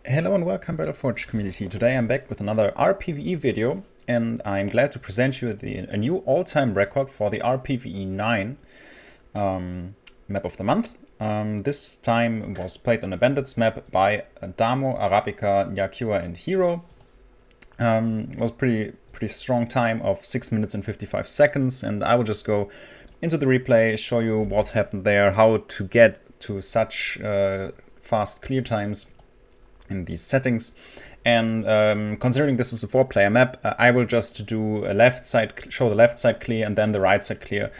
Hello and welcome Battleforge community. Today I'm back with another rPvE video and I'm glad to present you a new all-time record for the rPvE 9 map of the month. This time was played on a bandits map by Damo, Arabika, Nyakyua and Hirooo. It was pretty strong time of 6 minutes and 55 seconds, and I will just go into the replay, show you what happened there, how to get to such fast clear times in these settings. And considering this is a 4-player map, I will just do a show the left side clear and then the right side clear,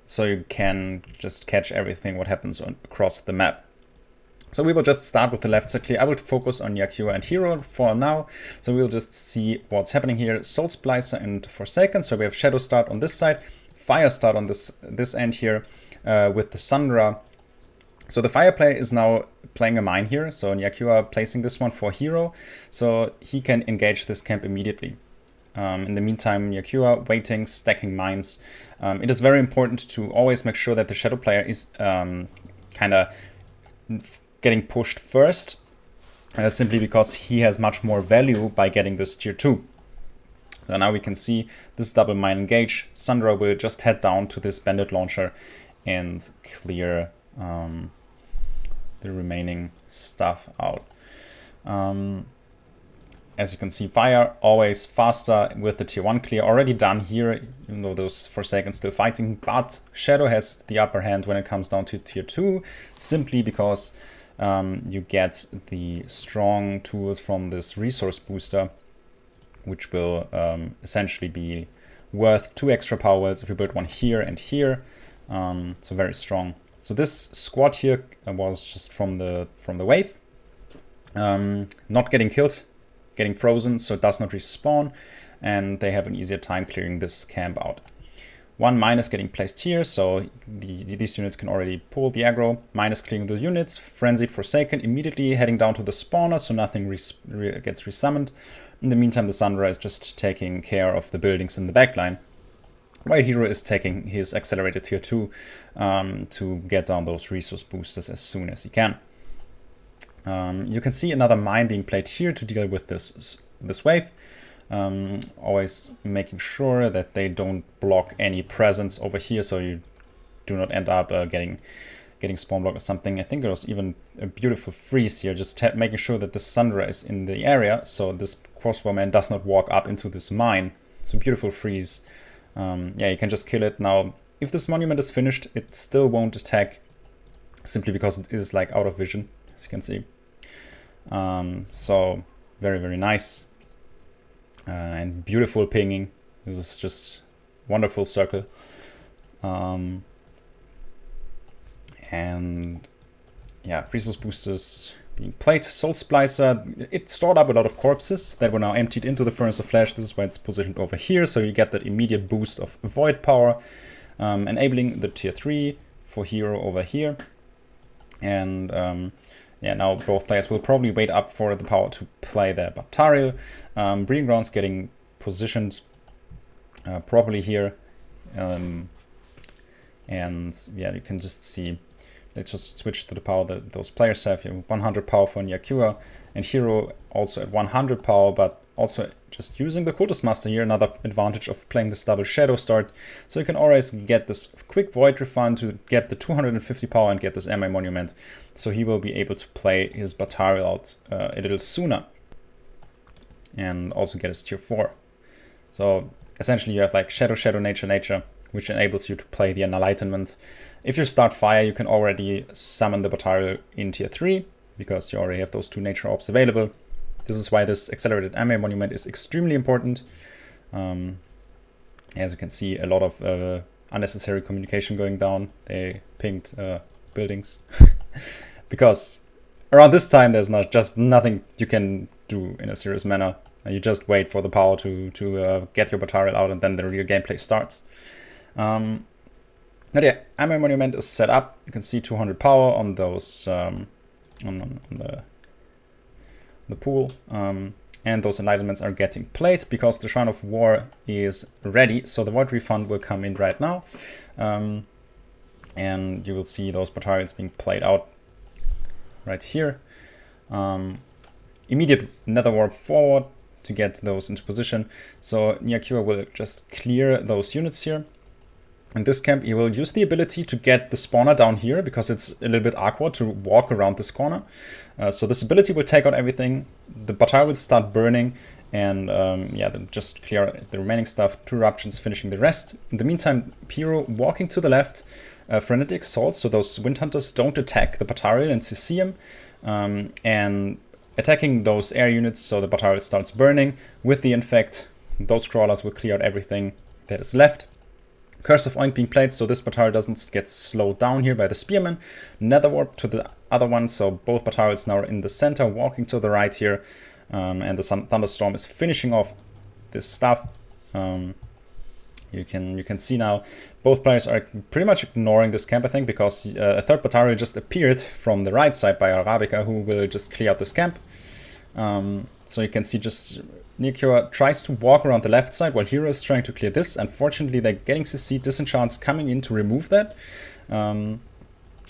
so you can just catch everything what happens across the map. So we will just start with the left side clear. I will focus on Nyakyua and Hirooo for now. So we'll just see what's happening here. Soul Splicer and Forsaken. So we have Shadow Start on this side, Fire Start on this end here, with the Sundra. So the Fire player is now playing a mine here. So Nyakyua placing this one for Hirooo, so he can engage this camp immediately. In the meantime, Nyakyua waiting, stacking mines. It is very important to always make sure that the Shadow player is kind of getting pushed first, simply because he has much more value by getting this tier 2. So now we can see this double mine engage. Sundra will just head down to this bandit launcher and clear the remaining stuff out. As you can see, Fire always faster with the tier 1 clear already done here, even though those Forsaken still fighting, but Shadow has the upper hand when it comes down to tier 2, simply because you get the strong tools from this resource booster, which will essentially be worth 2 extra power wells if you build one here and here. So very strong. So this squad here was just from the wave, not getting killed, getting frozen, so it does not respawn, and they have an easier time clearing this camp out. One mine is getting placed here, so these units can already pull the aggro. Mine is clearing the units. Frenzied Forsaken immediately heading down to the spawner, so nothing gets resummoned. In the meantime, the Sundra is just taking care of the buildings in the backline, while Hirooo is taking his accelerated tier 2 to get down those resource boosters as soon as he can. You can see another mine being played here to deal with this wave. Always making sure that they don't block any presence over here, so you do not end up getting spawn blocked or something. I think there was even a beautiful freeze here, just making sure that the Sundra is in the area, so this crossbowman does not walk up into this mine. So beautiful freeze. Yeah, you can just kill it. Now, if this monument is finished, it still won't attack, simply because it is like out of vision, as you can see. So very, very nice. And beautiful pinging. This is just wonderful circle. And yeah, resource boosters being played. Soul Splicer, it stored up a lot of corpses that were now emptied into the Furnace of Flesh. This is why it's positioned over here, so you get that immediate boost of void power, enabling the tier 3 for Hirooo over here. And yeah, now both players will probably wait up for the power to play their Battlegrounds. Battlegrounds getting positioned properly here. And yeah, you can just see, let's just switch to the power that those players have. You have 100 power for Nyakyua and Hirooo also at 100 power, but also just using the Cultist Master here, another advantage of playing this double Shadow Start. So you can always get this quick Void Refund to get the 250 power and get this MA Monument. So he will be able to play his Battlegrounds a little sooner and also get his tier 4. So essentially you have like Shadow, Shadow, Nature, Nature, which enables you to play the Enlightenment. If you start Fire, you can already summon the Battleground in tier 3, because you already have those 2 Nature Orbs available. This is why this accelerated MA Monument is extremely important. As you can see, a lot of unnecessary communication going down. They pinged buildings. Because around this time, there's just nothing you can do in a serious manner. You just wait for the power to get your Battleground out, and then the real gameplay starts. But yeah, MA Monument is set up. You can see 200 power on those on the pool, and those enlightenments are getting played because the Shrine of War is ready. So the Void Refund will come in right now, and you will see those Battalions being played out right here. immediate nether warp forward to get those into position. So Nyakyua will just clear those units here. In this camp, he will use the ability to get the spawner down here because it's a little bit awkward to walk around this corner. So this ability will take out everything. The battalion will start burning, and yeah, then just clear the remaining stuff. 2 eruptions finishing the rest. In the meantime, Hirooo walking to the left, frenetic assault, so those wind hunters don't attack the battalion and CC him, and attacking those air units, so the battalion starts burning. With the infect, those crawlers will clear out everything that is left. Curse of Oink being played, so this battalion doesn't get slowed down here by the spearmen. Nether warp to the other one, so both battalions now are in the center, walking to the right here, and the thunderstorm is finishing off this stuff. You can see now both players are pretty much ignoring this camp, I think, because a third battalion just appeared from the right side by Arabika, who will just clear out this camp. So you can see just Nyakyua tries to walk around the left side while Hirooo is trying to clear this. Unfortunately, they're getting CC, disenchants coming in to remove that. And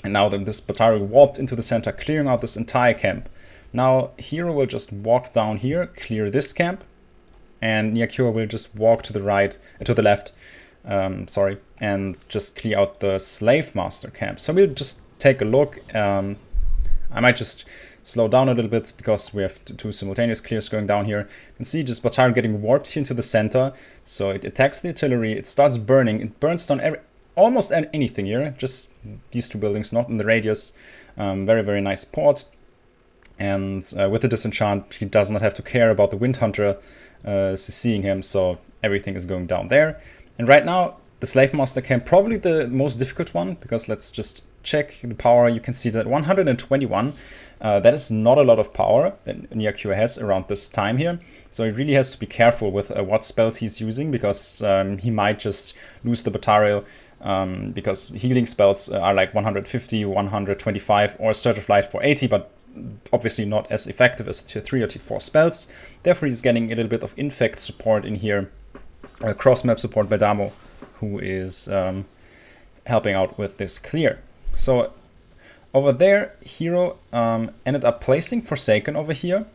now this battalion warped into the center, clearing out this entire camp. Now Hirooo will just walk down here, clear this camp, and Nyakyua will just walk to the right, to the left, and just clear out the Slave Master camp. So we'll just take a look. I might just slow down a little bit because we have 2 simultaneous clears going down here. You can see just battalion getting warped into the center. So it attacks the artillery, it starts burning, it burns down almost anything here. Just these 2 buildings, not in the radius. Very, very nice port. And with the disenchant, he does not have to care about the Wind Hunter seeing him, so everything is going down there. And right now, the Slave Master camp, probably the most difficult one, because let's just check the power. You can see that 121, that is not a lot of power that Nyakyua has around this time here. So he really has to be careful with what spells he's using, because he might just lose the battalion, because healing spells are like 150, 125, or Surge of Light for 80, but obviously not as effective as tier 3 or tier 4 spells. Therefore, he's getting a little bit of infect support in here, cross-map support by Damo, who is helping out with this clear. So over there, Hirooo ended up placing Forsaken over here.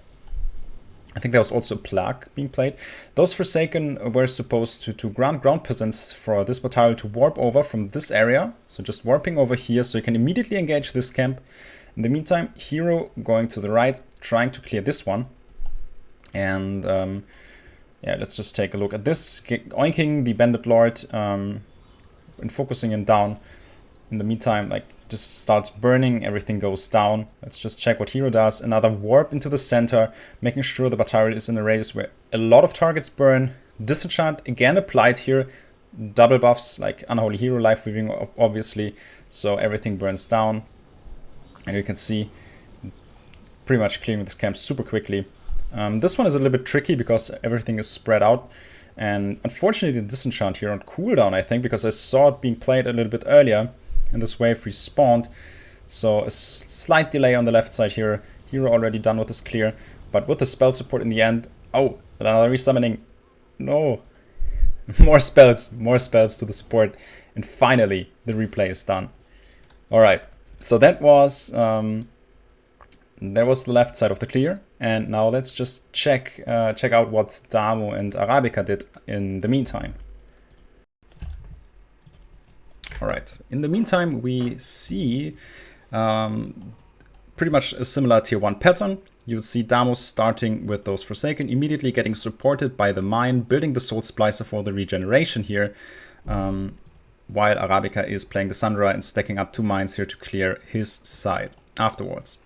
I think there was also a Plague being played. Those Forsaken were supposed to grant ground presence for this battalion to warp over from this area. So just warping over here, so you can immediately engage this camp. In the meantime, Hirooo going to the right, trying to clear this one. And yeah, let's just take a look at this. Oinking the Bandit Lord and focusing him down. In the meantime, like, just starts burning, everything goes down. Let's just check what Hirooo does. Another warp into the center, making sure the battalion is in a radius where a lot of targets burn. Disenchant again applied here. Double buffs, like Unholy Hero, Life Weaving, obviously. So everything burns down. And you can see pretty much clearing this camp super quickly. This one is a little bit tricky because everything is spread out. And unfortunately, the disenchant here on cooldown, I think, because I saw it being played a little bit earlier. And this wave respawned. So a slight delay on the left side here. Hirooo already done with this clear. But with the spell support in the end. Oh, another resummoning. No. More spells to the support. And finally, the replay is done. Alright. So that was the left side of the clear, and now let's just check out what Damo and Arabika did in the meantime. All right, in the meantime we see pretty much a similar tier 1 pattern. You'll see Damo starting with those Forsaken, immediately getting supported by the mine, building the Soul Splicer for the regeneration here. While Arabika is playing the Sundra and stacking up 2 mines here to clear his side afterwards.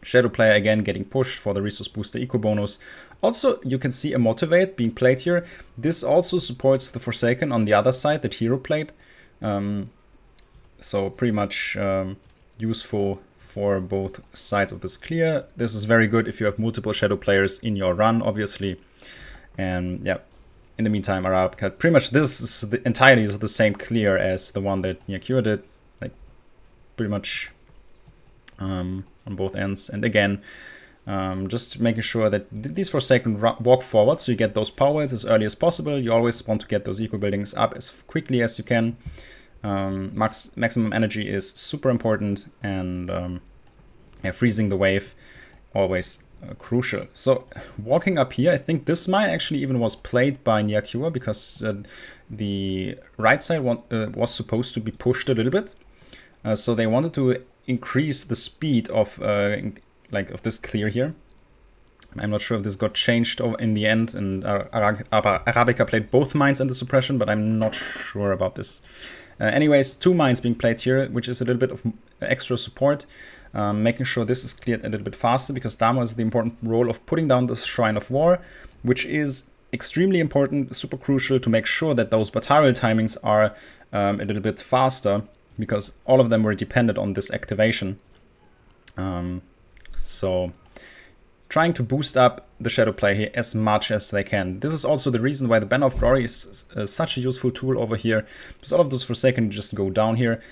Shadow player again getting pushed for the resource booster eco bonus. Also, you can see a Motivate being played here. This also supports the Forsaken on the other side that Hirooo played. So pretty much useful for both sides of this clear. This is very good if you have multiple Shadow players in your run, obviously. And yeah. In the meantime, Arabika, pretty much this is entirely the same clear as the one that Nyakyua did, like pretty much on both ends. And again, just making sure that these Forsaken walk forward, so you get those power wells as early as possible. You always want to get those eco buildings up as quickly as you can. Maximum energy is super important, and yeah, freezing the wave always crucial. So walking up here, I think this mine actually even was played by Nyakyua, because the right side was supposed to be pushed a little bit. So they wanted to increase the speed of of this clear here. I'm not sure if this got changed in the end, and Arabika played both mines and the suppression, but I'm not sure about this. Anyways, 2 mines being played here, which is a little bit of extra support, making sure this is cleared a little bit faster, because Damo has the important role of putting down the Shrine of War, which is extremely important, super crucial to make sure that those Batarial timings are a little bit faster, because all of them were dependent on this activation. So trying to boost up the shadow play here as much as they can. This is also the reason why the Banner of Glory is such a useful tool over here, because all of those Forsaken just go down here,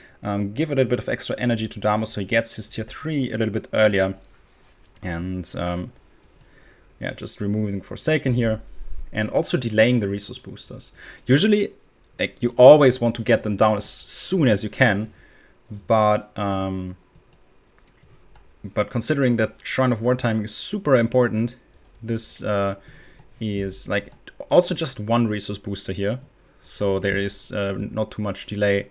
give a little bit of extra energy to Damo so he gets his tier 3 a little bit earlier, and yeah, just removing Forsaken here, and also delaying the resource boosters. Usually, like, you always want to get them down as soon as you can, but considering that Shrine of War timing is super important, this is like also just 1 resource booster here. So there is not too much delay.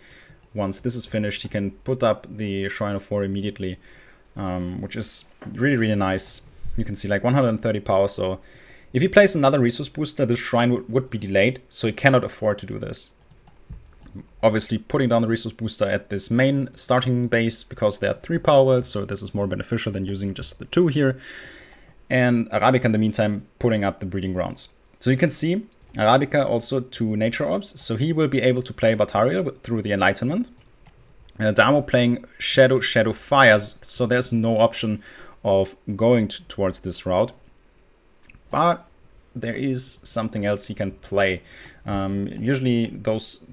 Once this is finished, he can put up the Shrine of War immediately, which is really, really nice. You can see like 130 power. So if he plays another resource booster, this shrine would be delayed. So he cannot afford to do this. Obviously putting down the resource booster at this main starting base, because there are 3 power wells, so this is more beneficial than using just the 2 here. And Arabika in the meantime putting up the breeding grounds. So you can see Arabika also 2 nature orbs, so he will be able to play Batarial through the enlightenment. Damo playing Shadow Fire, so there's no option of going towards this route. But there is something else he can play. Usually those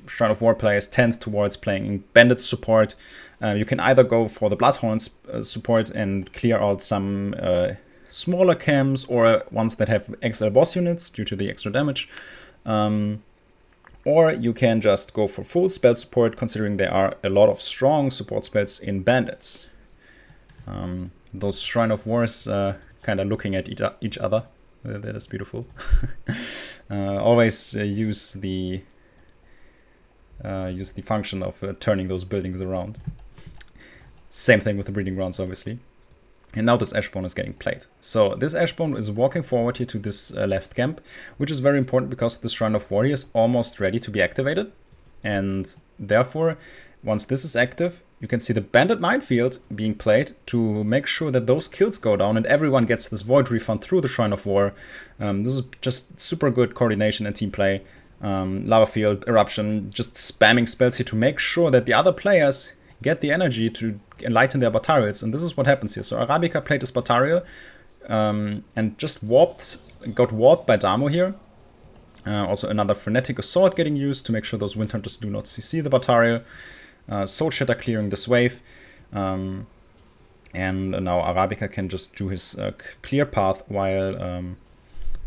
Shrine of War players tend towards playing Bandit support. You can either go for the Bloodhorns support and clear out some smaller camps, or ones that have XL boss units due to the extra damage. Or you can just go for full spell support, considering there are a lot of strong support spells in Bandits. Those Shrine of Wars kind of looking at each other. That is beautiful. Always use the function of turning those buildings around. Same thing with the breeding grounds, obviously. And now this Ashbone is getting played. So this Ashbone is walking forward here to this left camp, which is very important because the Shrine of War is almost ready to be activated. And therefore, once this is active, you can see the Bandit Minefield being played to make sure that those kills go down and everyone gets this Void Refund through the Shrine of War. This is just super good coordination and team play. Lava Field, Eruption, just spamming spells here to make sure that the other players get the energy to enlighten their Batarials. And this is what happens here. So Arabika played this Batarial and just got warped by Damo here. Also another Frenetic Assault getting used to make sure those Wind Hunters do not CC the Batarial. Soul Shatter clearing this wave. And now Arabika can just do his clear path while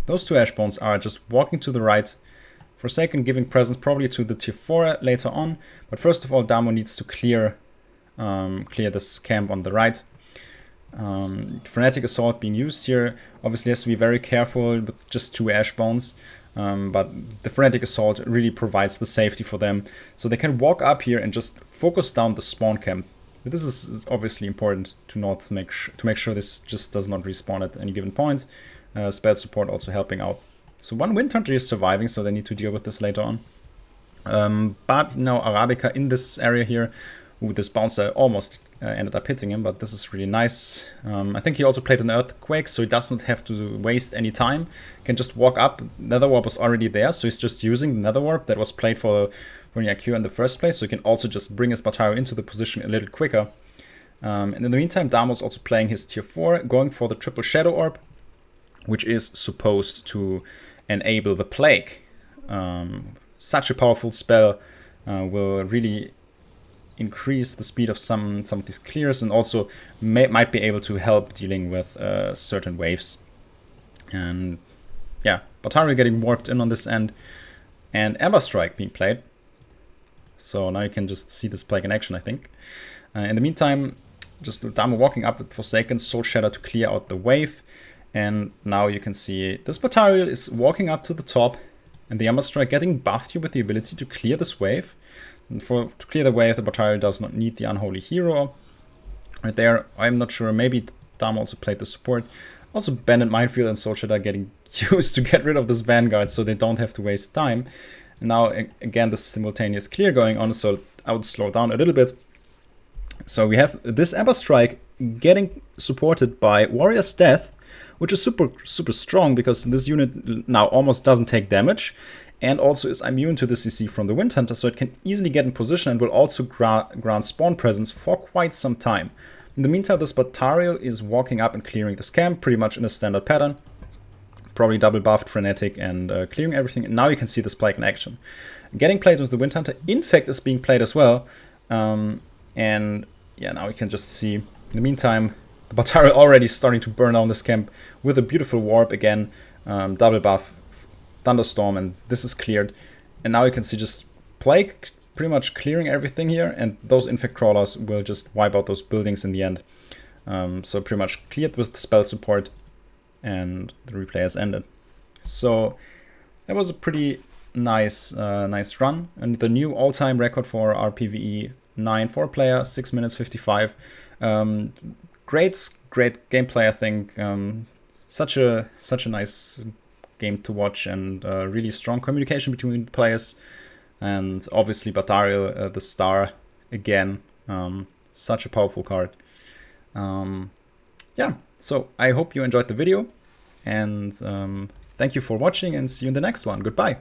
those 2 Ashbones are just walking to the right. Forsaken giving presence probably to the tier 4 later on. But first of all, Damo needs to clear this camp on the right. Frenetic Assault being used here. Obviously has to be very careful with just 2 Ashbones. But the Frenetic Assault really provides the safety for them. So they can walk up here and just focus down the spawn camp. This is obviously important to not make sure this just does not respawn at any given point. Spell support also helping out. So 1 Wind Hunter is surviving, so they need to deal with this later on. But now Arabika in this area here, with this bouncer almost ended up hitting him, but this is really nice. I think he also played an Earthquake, so he does not have to waste any time. He can just walk up. Nether Warp was already there, so he's just using the Nether Warp that was played for Nyakyua in the first place, so he can also just bring his Batarial into the position a little quicker. And in the meantime, Damo's also playing his tier 4, going for the triple Shadow Orb, which is supposed to enable the Plague. Such a powerful spell will really increase the speed of some of these clears, and also might be able to help dealing with certain waves. And yeah, Batarial getting warped in on this end, and Ember Strike being played. So now you can just see this Plague in action, I think. In the meantime, just Damo walking up with Forsaken, Soul Shatter to clear out the wave. And now you can see this Batarial is walking up to the top, and the Ember Strike getting buffed here with the ability to clear this wave. And to clear the wave, the Batarial does not need the Unholy Hirooo. Right there, I'm not sure, maybe Damo also played the support. Also Bandit Minefield and Soul Shatter getting used to get rid of this Vanguard so they don't have to waste time. And now again this simultaneous clear going on, so I would slow down a little bit. So we have this Ember Strike getting supported by Warrior's Death, which is super strong because this unit now almost doesn't take damage and also is immune to the CC from the Wind Hunter, so it can easily get in position and will also grant spawn presence for quite some time. In the meantime, this Batarial is walking up and clearing this camp pretty much in a standard pattern. Probably double buffed, frenetic, and clearing everything. And now you can see this Plague in action. Getting played with the Wind Hunter, in fact, is being played as well. And yeah, now we can just see, in the meantime, the Batarial already starting to burn down this camp with a beautiful warp again. Double buff, Thunderstorm, and this is cleared. And now you can see just Plague pretty much clearing everything here, and those Infect Crawlers will just wipe out those buildings in the end. So pretty much cleared with the spell support, and the replay has ended. So that was a pretty nice nice run, and the new all-time record for rPvE 9 4-player, 6 minutes 55. Great gameplay, I think. Such a nice game to watch, and really strong communication between the players. And obviously Batarial, the star again, such a powerful card. Yeah, so I hope you enjoyed the video, and thank you for watching, and see you in the next one. Goodbye.